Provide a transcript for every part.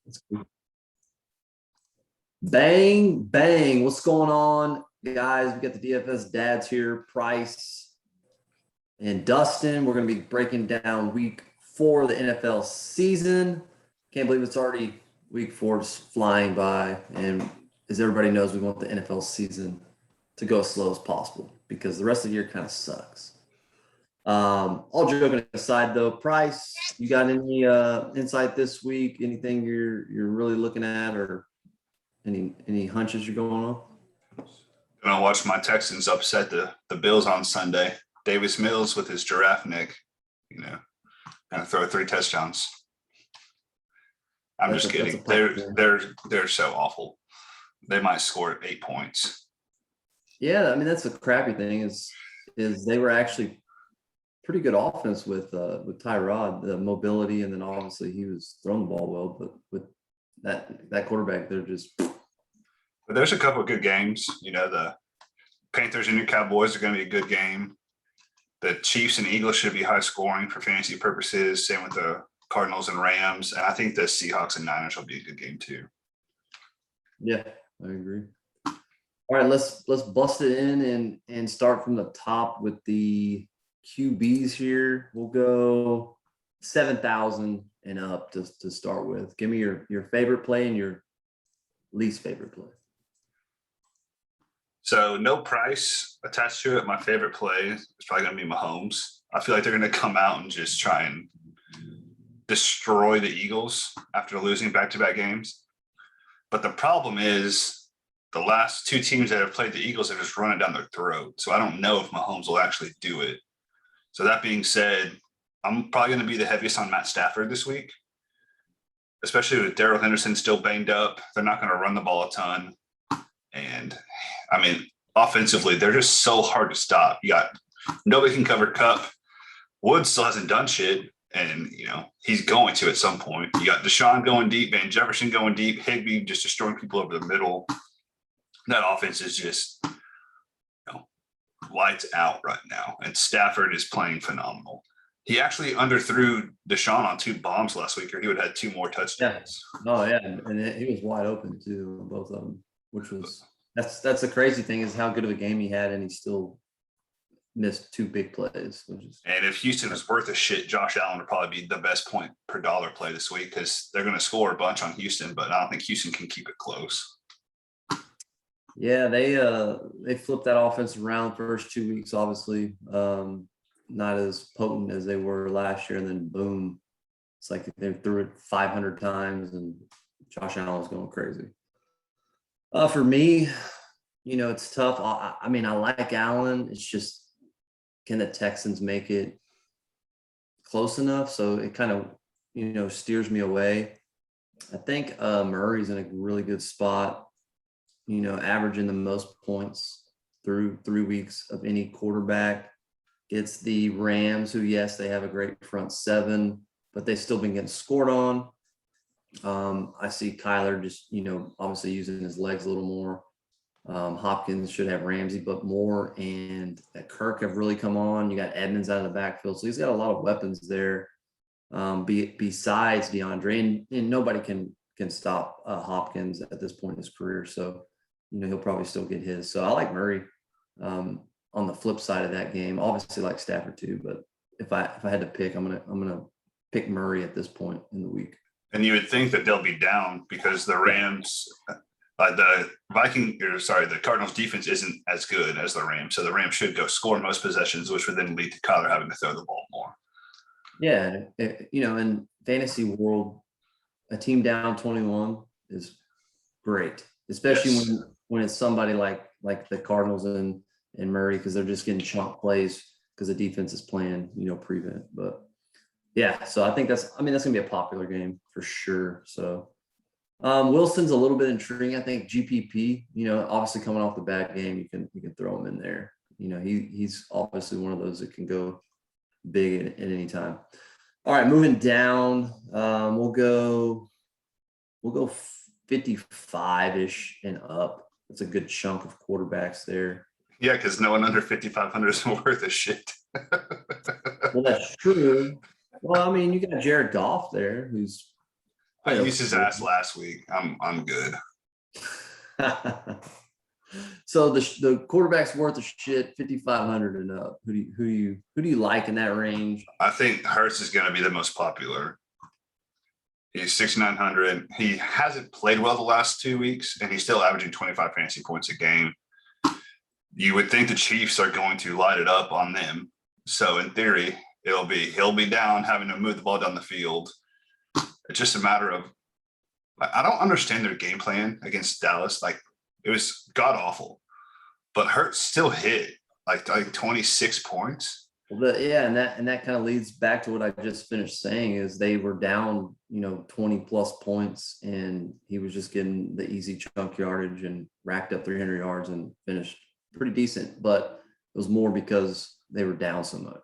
That's cool. Bang, bang. What's going on, guys? We got the DFS dads here, Price and Dustin. We're going to be breaking down week 4 of the NFL season. Can't believe it's already week 4, just flying by. And as everybody knows, we want the NFL season to go as slow as possible because the rest of the year kind of sucks. All joking aside, though, Price, you got any insight this week? Anything you're really looking at, or any hunches you're going on? Gonna watch my Texans upset the Bills on Sunday. Davis Mills with his giraffe neck, gonna throw 3 touchdowns. I'm just kidding. They're so awful. They might score 8 points. Yeah, I mean that's the crappy thing is they were actually pretty good offense with Tyrod, the mobility, and then obviously he was throwing the ball well, but with that quarterback, they're just. But there's a couple of good games. The Panthers and your Cowboys are going to be a good game. The Chiefs and Eagles should be high scoring for fantasy purposes. Same with the Cardinals and Rams, and I think the Seahawks and Niners will be a good game too. Yeah, I agree. All right, let's bust it in and start from the top with the QBs here. We'll go 7,000 and up to start with. Give me your favorite play and your least favorite play. So no price attached to it. My favorite play is probably going to be Mahomes. I feel like they're going to come out and just try and destroy the Eagles after losing back-to-back games. But the problem is the last 2 teams that have played the Eagles are just running down their throat. So I don't know if Mahomes will actually do it. So that being said, I'm probably going to be the heaviest on Matt Stafford this week, especially with Darrell Henderson still banged up. They're not going to run the ball a ton. And, I mean, offensively, they're just so hard to stop. You got nobody can cover Kupp. Woods still hasn't done shit, and, he's going to at some point. You got Deshaun going deep, Van Jefferson going deep, Higbee just destroying people over the middle. That offense is just lights out right now, and Stafford is playing phenomenal. He actually underthrew Deshaun on 2 bombs last week, or he would have had 2 more touchdowns. Yeah. Oh yeah, and he was wide open too, both of them, which was that's the crazy thing is how good of a game he had, and he still missed 2 big plays. And if Houston was worth a shit, Josh Allen would probably be the best point per dollar play this week because they're going to score a bunch on Houston, but I don't think Houston can keep it close. Yeah, they flipped that offense around the first 2 weeks, obviously. Not as potent as they were last year, and then boom, it's like they threw it 500 times, and Josh Allen was going crazy. For me, it's tough. I mean, I like Allen. It's just, can the Texans make it close enough? So it kind of, steers me away. I think Murray's in a really good spot. Averaging the most points through 3 weeks of any quarterback. It's the Rams, who, yes, they have a great front 7, but they've still been getting scored on. I see Kyler just, obviously using his legs a little more. Hopkins should have Ramsey, but more, and Kirk have really come on. You got Edmonds out of the backfield, so he's got a lot of weapons there. Besides DeAndre, and nobody can stop Hopkins at this point in his career. So, he'll probably still get his. So I like Murray. On the flip side of that game, obviously like Stafford too, but if I had to pick, I'm gonna pick Murray at this point in the week. And you would think that they'll be down because the Rams, the Cardinals defense isn't as good as the Rams, so the Rams should go score most possessions, which would then lead to Kyler having to throw the ball more. Yeah, in fantasy world, a team down 21 is great, especially when it's somebody like the Cardinals and Murray, because they're just getting chunk plays because the defense is playing, prevent. But yeah, so I think that's gonna be a popular game for sure. So Wilson's a little bit intriguing. I think GPP, obviously coming off the bad game, you can throw him in there. He's obviously one of those that can go big at any time. All right, moving down, we'll go 55-ish and up. That's a good chunk of quarterbacks there. Yeah, because no one under 5,500 is worth a shit. Well, that's true. Well, I mean, you got Jared Goff there, who's I used his ass last week. I'm good. So the quarterback's worth of shit, 5,500 and up. Who do you like in that range? I think Hurts is going to be the most popular. He's 6,900. He hasn't played well the last 2 weeks, and he's still averaging 25 fantasy points a game. You would think the Chiefs are going to light it up on them. So in theory, he'll be down, having to move the ball down the field. It's just a matter of, I don't understand their game plan against Dallas. Like, it was god awful, but Hurts still hit like 26 points. Well, and that kind of leads back to what I just finished saying is they were down, 20 plus points, and he was just getting the easy chunk yardage and racked up 300 yards and finished pretty decent. But it was more because they were down so much.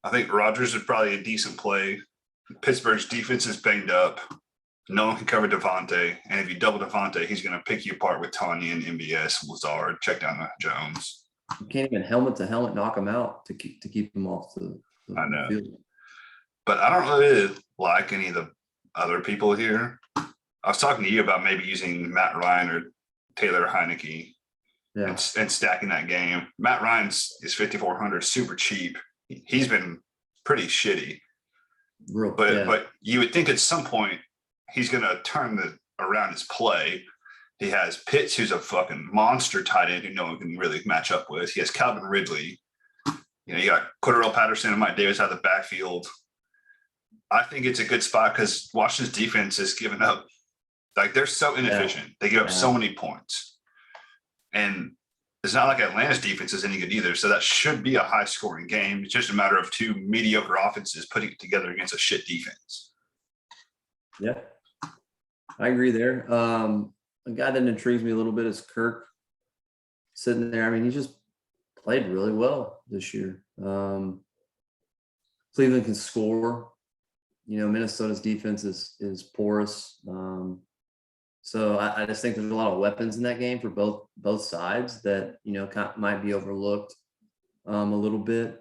I think Rodgers is probably a decent play. Pittsburgh's defense is banged up. No one can cover Devontae. And if you double Devontae, he's going to pick you apart with Tanya and MBS, Lazard, check down the Jones. You can't even helmet to helmet knock him out to keep him off the I know. field. But I don't really like any of the other people here. I was talking to you about maybe using Matt Ryan or Taylor Heineke and stacking that game. Matt Ryan's is 5,400, super cheap. He's been pretty shitty. But you would think at some point he's going to turn around his play. He has Pitts, who's a fucking monster tight end who no one can really match up with. He has Calvin Ridley. You got Cordell Patterson and Mike Davis out of the backfield. I think it's a good spot because Washington's defense has given up. Like, they're so inefficient. They give up so many points. And it's not like Atlanta's defense is any good either. So that should be a high-scoring game. It's just a matter of two mediocre offenses putting it together against a shit defense. Yeah, I agree there. A guy that intrigues me a little bit is Kirk sitting there. I mean, he just played really well this year. Cleveland can score. Minnesota's defense is porous. So I just think there's a lot of weapons in that game for both sides that, might be overlooked a little bit.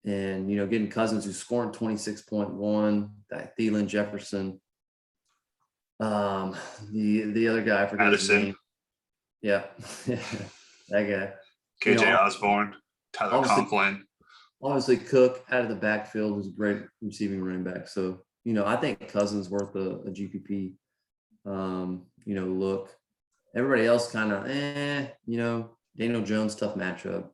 And, getting Cousins, who's scoring 26.1, that Thielen, Jefferson. The other guy, I forget his name. Yeah. That guy. KJ Osborne, Tyler Conklin. Obviously, Cook out of the backfield was a great receiving running back. So, I think Cousins worth a GPP, look. Everybody else kind of, Daniel Jones, tough matchup.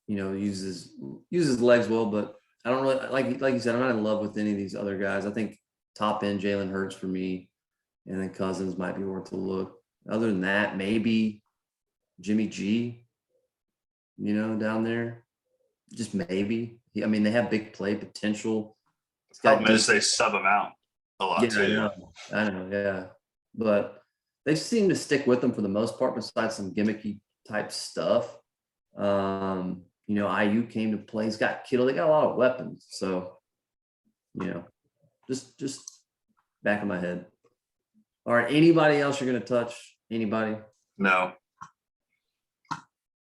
Uses legs well, but I don't really like you said, I'm not in love with any of these other guys. I think top end Jalen Hurts for me, and then Cousins might be worth a look. Other than that, maybe Jimmy G, down there. Just maybe. They have big play potential. Problem is they sub him out a lot too. I know, yeah. But they seem to stick with them for the most part, besides some gimmicky type stuff. IU came to play. He's got Kittle. They got a lot of weapons. So, just back of my head. All right. Anybody else you're going to touch? Anybody? No.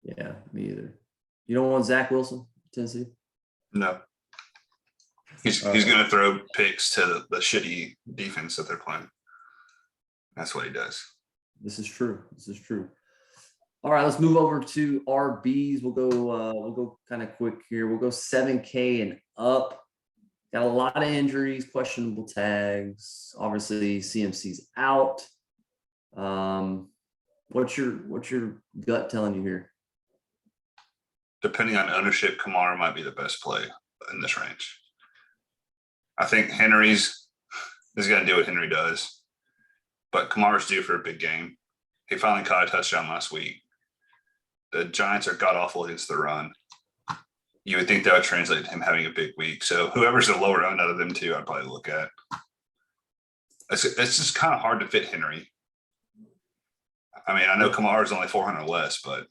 Yeah, me either. You don't want Zach Wilson, Tennessee? No. He's going to throw picks to the shitty defense that they're playing. That's what he does. This is true. All right, let's move over to RBs. We'll go kind of quick here. We'll go 7K and up. Got a lot of injuries, questionable tags. Obviously, CMC's out. What's your gut telling you here? Depending on ownership, Kamara might be the best play in this range. I think Henry's is going to do what Henry does, but Kamara's due for a big game. He finally caught a touchdown last week. The Giants are god-awful against the run. You would think that would translate to him having a big week. So whoever's the lower owned out of them two, I'd probably look at. It's just kind of hard to fit Henry. I know Kamara's only 400 less, but.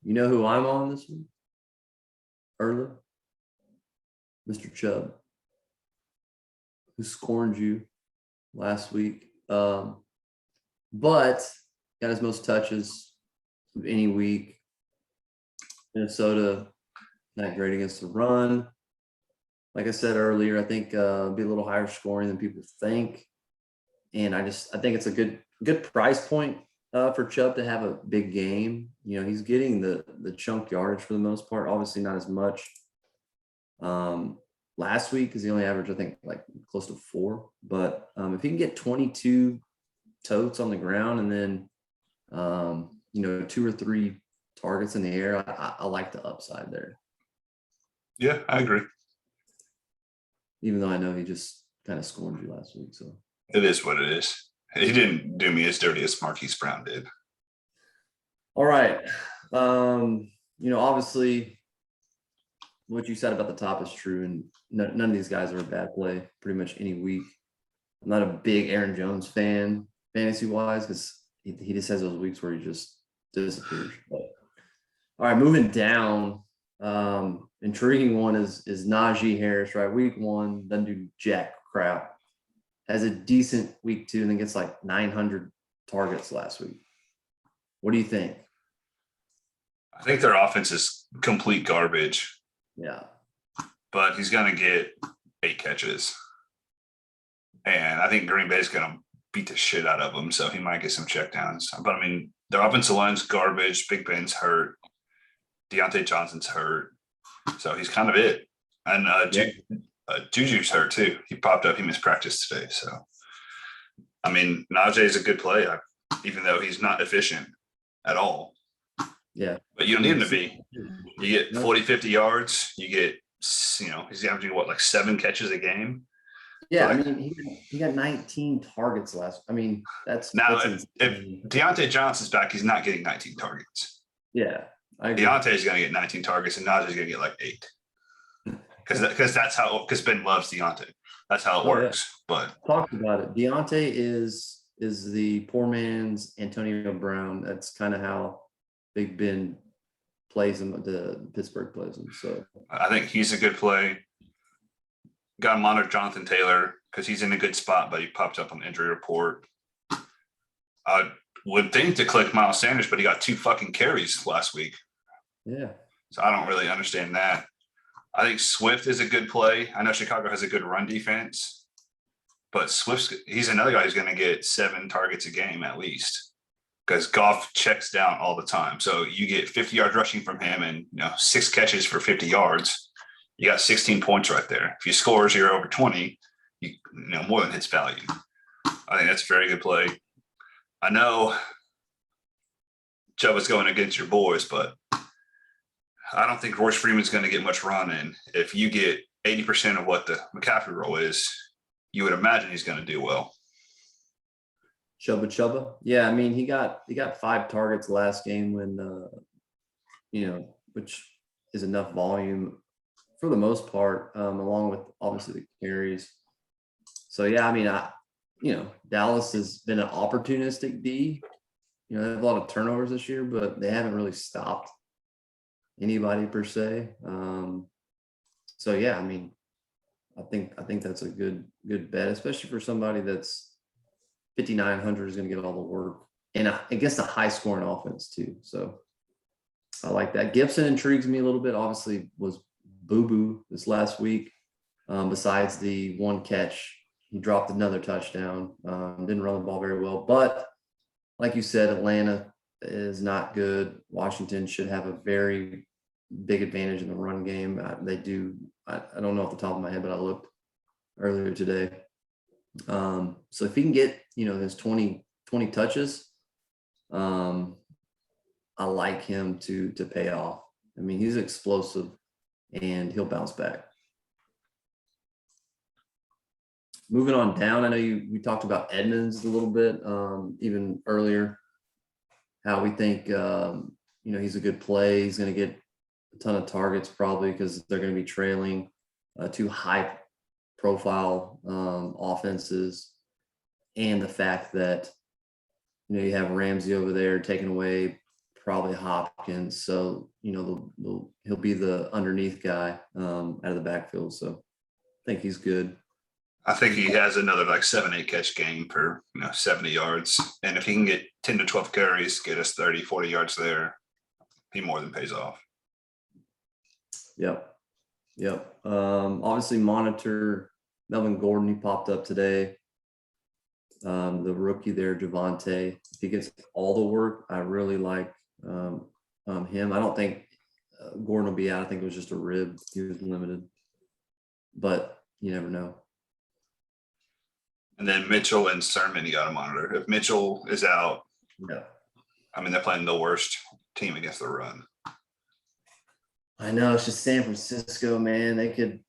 You know who I'm on this one? Early? Mr. Chubb, who scorned you last week. But got his most touches of any week. Minnesota, not great against the run. like I said earlier, I think be a little higher scoring than people think. And I think it's a good price point for Chubb to have a big game. You know, he's getting the chunk yardage for the most part, obviously not as much. Last week, because he only averaged, I think, like close to 4. But if he can get 22 totes on the ground and then, 2 or 3 targets in the air, I like the upside there. Yeah, I agree. Even though I know he just kind of scorned you last week. So it is what it is. He didn't do me as dirty as Marquise Brown did. All right. Obviously what you said about the top is true, and none of these guys are a bad play pretty much any week. I'm not a big Aaron Jones fan fantasy wise, because he just has those weeks where he just disappears. But all right, moving down. Intriguing one is Naji Harris, right? Week 1, doesn't do jack crap. Has a decent week 2, and then gets like 900 targets last week. What do you think? I think their offense is complete garbage. Yeah. But he's going to get 8 catches. And I think Green Bay's going to beat the shit out of him, so he might get some checkdowns. But, I mean, their offensive line's garbage. Big Ben's hurt. Deontay Johnson's hurt. So he's kind of it. And Juju's hurt, too. He popped up. He missed practice today. So, I mean, Najee a good play, even though he's not efficient at all. Yeah. But you don't need him to be. You get 40, 50 yards. You get, he's averaging, like 7 catches a game? Yeah, I mean, he got 19 targets last. I mean, that's if Deontay Johnson's back, he's not getting 19 targets. Yeah, I agree. Deontay's going to get 19 targets, and Najee's going to get like 8. Because Ben loves Deontay. That's how it works. Yeah. But talked about it. Deontay is the poor man's Antonio Brown. That's kind of how Big Ben plays him. The Pittsburgh plays him. So I think he's a good play. Got to monitor Jonathan Taylor because he's in a good spot, but he popped up on the injury report. I would think to click Miles Sanders, but he got 2 fucking carries last week. Yeah. So I don't really understand that. I think Swift is a good play. I know Chicago has a good run defense, but he's another guy who's going to get 7 targets a game at least, because Goff checks down all the time. So you get 50 yards rushing from him and 6 catches for 50 yards. You got 16 points right there. If you score 0 over 20, you more than hits value. I think that's a very good play. I know Chubb is going against your boys, but I don't think Royce Freeman's going to get much run in. If you get 80% of what the McCaffrey role is, you would imagine he's going to do well. Chubba. Yeah, I mean, he got 5 targets last game when, which is enough volume for the most part, along with obviously the carries. So, yeah, I mean, Dallas has been an opportunistic D. They have a lot of turnovers this year, but they haven't really stopped anybody per se. So, yeah, I mean, I think that's a good bet, especially for somebody that's 5,900 is going to get all the work. And I guess a high scoring offense too. So I like that. Gibson intrigues me a little bit. Obviously was boo-boo this last week. Besides the 1 catch, he dropped another touchdown. Didn't run the ball very well. But like you said, Atlanta is not good. Washington should have a very big advantage in the run game. They do. I don't know off the top of my head, but I looked earlier today. So if he can get, his 20 touches, I like him to pay off. I mean, he's explosive and he'll bounce back. Moving on down, I know we talked about Edmonds a little bit, even earlier, how we think, he's a good play. He's going to get a ton of targets probably because they're going to be trailing 2 high profile offenses, and the fact that you have Ramsey over there taking away probably Hopkins, so he'll be the underneath guy out of the backfield. So I think he's good. I think he has another like 7-8 catch game per 70 yards, and if he can get 10 to 12 carries, get us 30-40 yards there, he more than pays off. Yep. Yep. Obviously monitor Melvin Gordon. He popped up today. The rookie there, Javante. If he gets all the work, I really like him. I don't think Gordon will be out. I think it was just a rib. He was limited, but you never know. And then Mitchell and Sermon, you got to monitor. If Mitchell is out, Yeah. I mean, they're playing the worst team against the run. I know, it's just San Francisco, man. They could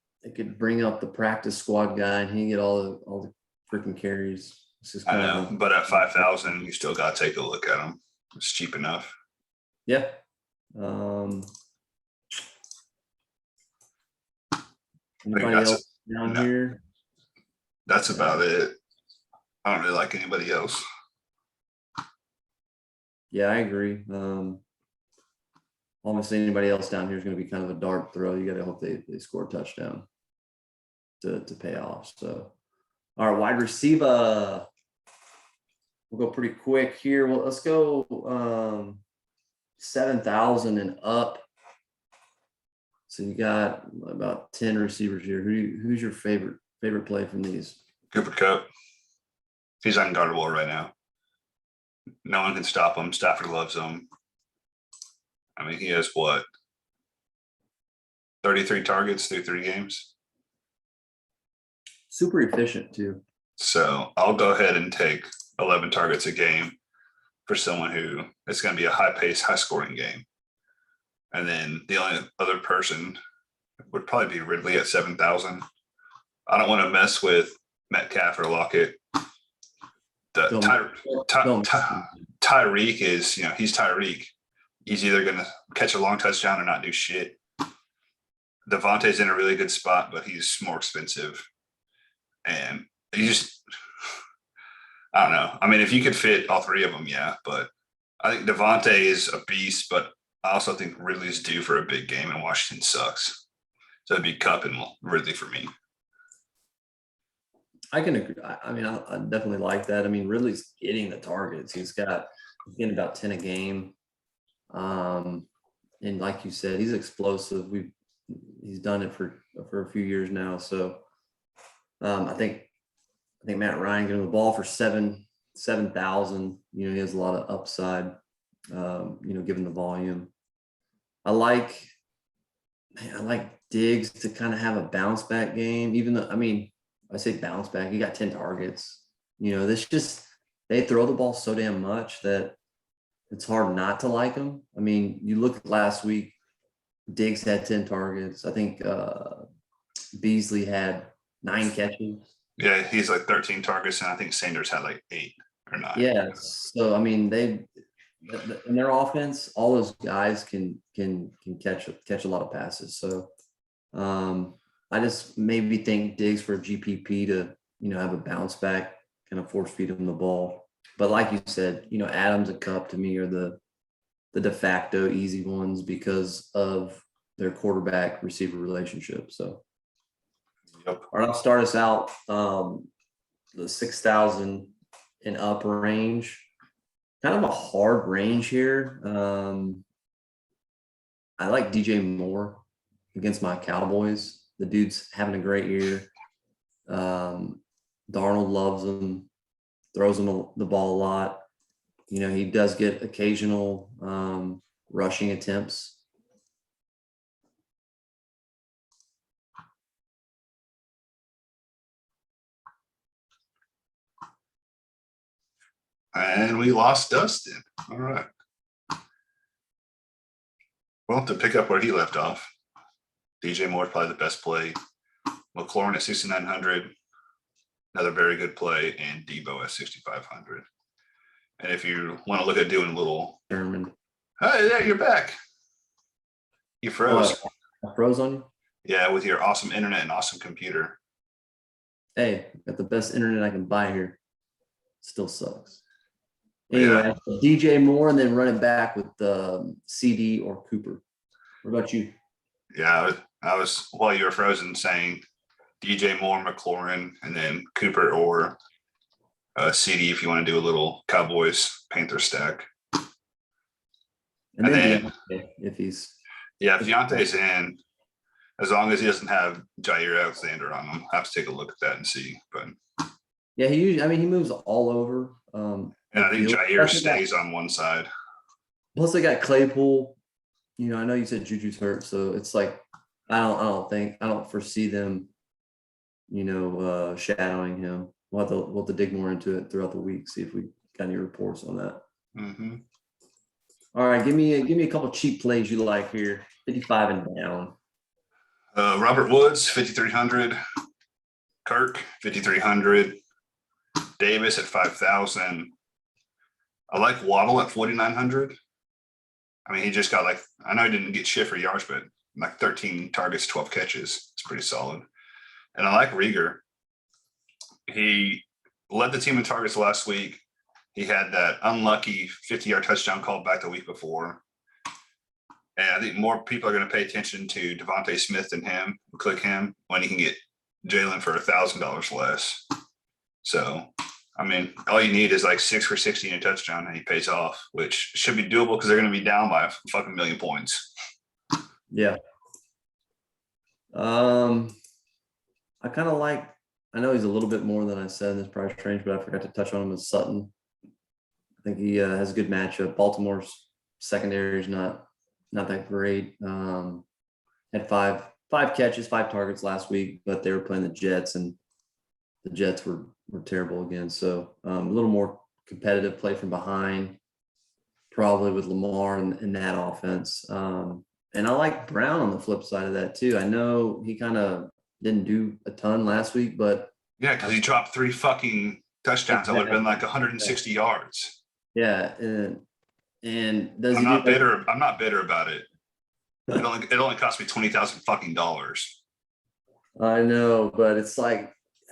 bring up the practice squad guy and he can get all the freaking carries. It's just I know, but at 5,000, you still got to take a look at them. It's cheap enough. Yeah. Anybody else down here? That's about it. I don't really like anybody else. Yeah, I agree. Obviously, anybody else down here is going to be kind of a dart throw. You got to hope they score a touchdown to pay off. So, all right, wide receiver. We'll go pretty quick here. Well, let's go 7,000 and up. So you got about 10 receivers here. Who's your favorite play from these? Cooper Kupp. He's unguardable right now. No one can stop him. Stafford loves him. I mean, he has what? 33 targets through 3 games. Super efficient too. So I'll go ahead and take 11 targets a game for someone who it's going to be a high-paced, high-scoring game. And then the only other person would probably be Ridley at 7,000. I don't want to mess with Metcalf or Lockett. Tyreek is, he's Tyreek. He's either going to catch a long touchdown or not do shit. Devontae's in a really good spot, but he's more expensive. And you just, I don't know. I mean, if you could fit all 3 of them, yeah. But I think Devontae is a beast, but I also think Ridley's due for a big game and Washington sucks. So it'd be Kupp and Ridley for me. I can agree. I mean, I definitely like that. I mean, Ridley's getting the targets. He's getting about 10 a game. And like you said, he's explosive. He's done it for a few years now. So I think Matt Ryan getting the ball for 7,000. He has a lot of upside. Given the volume. I like Diggs to kind of have a bounce back game. Even though, I say bounce back, he got 10 targets. They throw the ball so damn much that it's hard not to like them. I mean, you look at last week, Diggs had 10 targets. I think Beasley had 9 catches. Yeah, he's like 13 targets, and I think Sanders had like 8 or 9. Yeah. So, I mean, in their offense, all those guys can catch a lot of passes. So I just maybe think Diggs for a GPP to, have a bounce back, kind of force feed him the ball. But like you said, Adams and Kupp to me are the de facto easy ones because of their quarterback receiver relationship. So, Yep. All right, I'll start us out the 6,000 and up range. Kind of a hard range here. I like DJ Moore against my Cowboys. The dude's having a great year. Darnold loves him, throws him the ball a lot. He does get occasional rushing attempts. And we lost Dustin. All right. Well, to pick up where he left off, DJ Moore is probably the best play. McLaurin at 6,900, another very good play, and Debo at 6,500. And if you want to look at doing a little German. Hey, there, you're back. You froze. I froze on you? Yeah, with your awesome internet and awesome computer. Hey, got the best internet I can buy here. Still sucks. Anyway, yeah. DJ Moore and then run it back with CD or Cooper. What about you? Yeah, I was while you were frozen saying DJ Moore, McLaurin, and then Cooper or CD if you want to do a little Cowboys Panther stack. And then if he's if Deontay's in, as long as he doesn't have Jair Alexander on him. I have to take a look at that and see. But yeah, he moves all over. And I think field. Jair stays on one side. Plus they got Claypool. You know, I know you said Juju's hurt, so it's like I don't foresee them, shadowing him. We'll have to dig more into it throughout the week, see if we got any reports on that. Mm-hmm. All right, give me a couple cheap plays you like here. 55 and down. Robert Woods, 5,300. Kirk, 5,300. Davis at 5,000. I like Waddle at 4,900. I mean, he just got I know he didn't get shit for yards, but 13 targets, 12 catches. It's pretty solid. And I like Rieger. He led the team in targets last week. He had that unlucky 50-yard touchdown called back the week before. And I think more people are going to pay attention to Devontae Smith than him, click him, when he can get Jalen for $1,000 less. So, I mean, all you need is 6 for 60 and a touchdown, and he pays off, which should be doable because they're going to be down by a fucking million points. Yeah. I kind of I know he's a little bit more than I said in this price range, but I forgot to touch on him as Sutton. I think he has a good matchup. Baltimore's secondary is not that great. Had five catches, 5 targets last week, but they were playing the Jets, and the Jets were terrible again. So a little more competitive play from behind, probably with Lamar in that offense. And I like Brown on the flip side of that too. I know he kind of didn't do a ton last week, but yeah, because he dropped 3 fucking touchdowns. That would have been 160 yards. Yeah, and does I'm not bitter. I'm not bitter about it. It only cost me $20,000 fucking dollars. I know, but it's I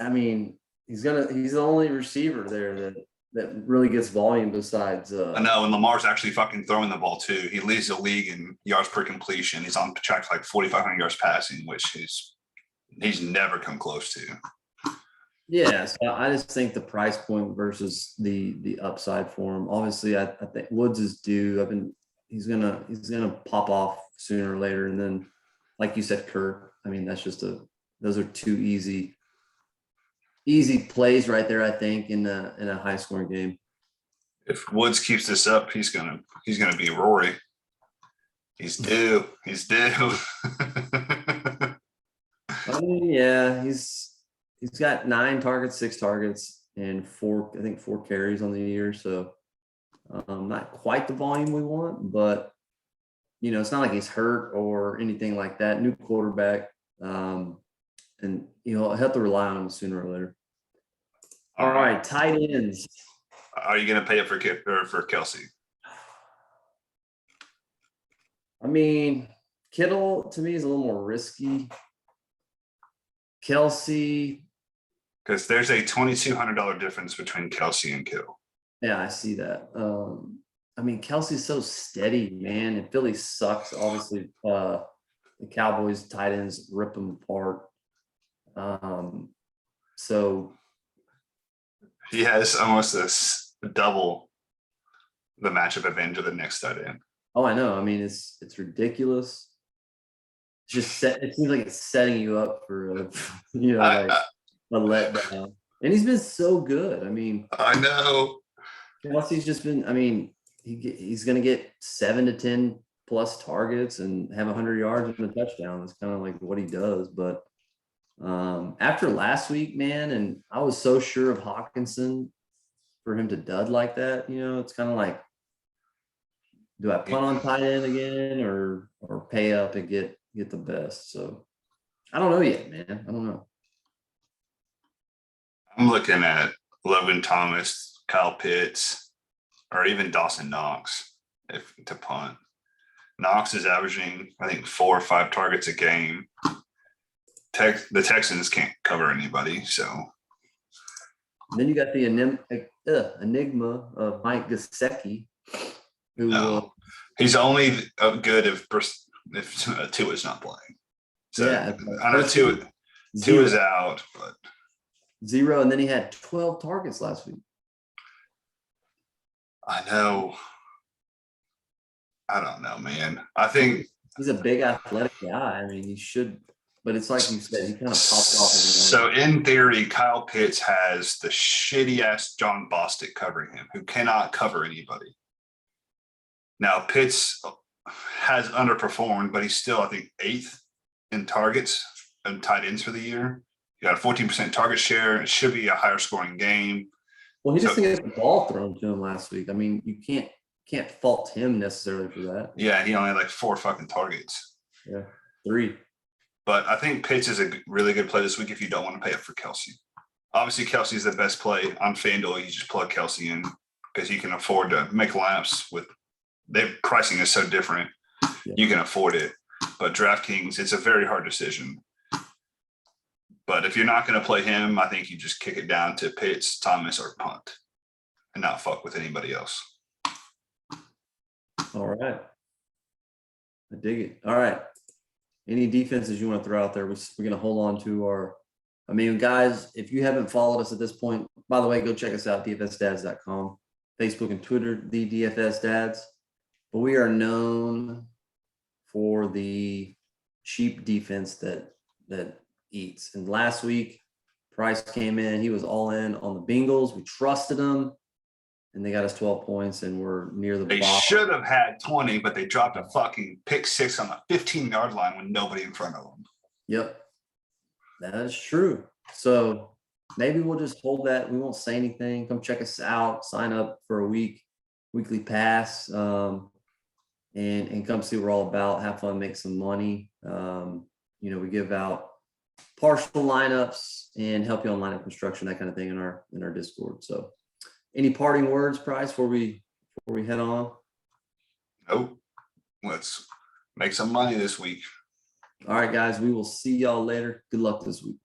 mean, he's the only receiver there that really gets volume besides. I know, and Lamar's actually fucking throwing the ball too. He leads the league in yards per completion. He's on track for 4,500 yards passing, which he's never come close to. Yeah, so I just think the price point versus the upside for him. Obviously, I think Woods is due. He's gonna pop off sooner or later, and then, like you said, Kirk. I mean, that's just those are 2 easy plays right there. I think in a high scoring game. If Woods keeps this up, he's gonna be Rory. He's due. He's due. I mean, yeah, he's got 9 targets, 6 targets, and 4 carries on the year. So not quite the volume we want, but it's not like he's hurt or anything like that. New quarterback, and I'll have to rely on him sooner or later. All right, tight ends. Are you gonna pay up for Kelsey? I mean, Kittle to me is a little more risky. Kelsey, because there's a $2,200 difference between Kelsey and Kittle. Yeah, I see that. I mean, Kelsey's so steady, man, and Philly sucks. Obviously, the Cowboys tight ends rip them apart. So he has almost double the matchup advantage of the next tight end. Oh, I know. I mean, it's ridiculous. It seems like it's setting you up for a letdown. And he's been so good. I mean, I know. Kelsey's just been. I mean, he's going to get 7 to 10 plus targets and have 100 yards and a touchdown. That's kind of like what he does. But after last week, man, and I was so sure of Hawkinson for him to dud like that. It's kind of like, do I punt on tight end again or pay up and get the best? So I don't know yet, man. I don't know. I'm looking at Logan Thomas, Kyle Pitts, or even Dawson Knox to punt. Knox is averaging, I think, 4 or 5 targets a game. The Texans can't cover anybody, so. And then you got the enigma of Mike Gesicki, who he's only good if Tua is not playing. So yeah, I know Tua is out, but 0, and then he had 12 targets last week. I know. I don't know, man. I think he's a big athletic guy. I mean, he should but it's like you said, he kind of popped off. So in theory, Kyle Pitts has the shitty ass John Bostic covering him, who cannot cover anybody. Now Pitts has underperformed, but he's still, I think, 8th in targets and tight ends for the year. He got a 14% target share. It should be a higher scoring game. Well, he just didn't get the ball thrown to him last week. I mean, you can't fault him necessarily for that. Yeah, he only had like 4 fucking targets. Yeah, 3. But I think Pitts is a really good play this week if you don't want to pay up for Kelsey. Obviously, Kelsey's the best play on FanDuel. You just plug Kelsey in because you can afford to make lineups with their pricing is so different. Yeah. You can afford it. But DraftKings, it's a very hard decision. But if you're not going to play him, I think you just kick it down to Pitts, Thomas, or punt and not fuck with anybody else. All right. I dig it. All right. Any defenses you want to throw out there? We're going to hold on to our – I mean, guys, if you haven't followed us at this point, by the way, go check us out, dfsdads.com, Facebook and Twitter, the DFS Dads. But we are known for the cheap defense that eats. And last week, Price came in. He was all in on the Bengals. We trusted him, and they got us 12 points, and we're near the They bottom. should have had 20, but they dropped a fucking pick 6 on the 15-yard line with nobody in front of them. Yep, that is true. So maybe we'll just hold that. We won't say anything. Come check us out. Sign up for a weekly pass, and come see what we're all about. Have fun, make some money. We give out partial lineups and help you on lineup construction, that kind of thing in our Discord. So any parting words, Price, before we head on? Nope. Let's make some money this week. All right, guys, we will see y'all later. Good luck this week.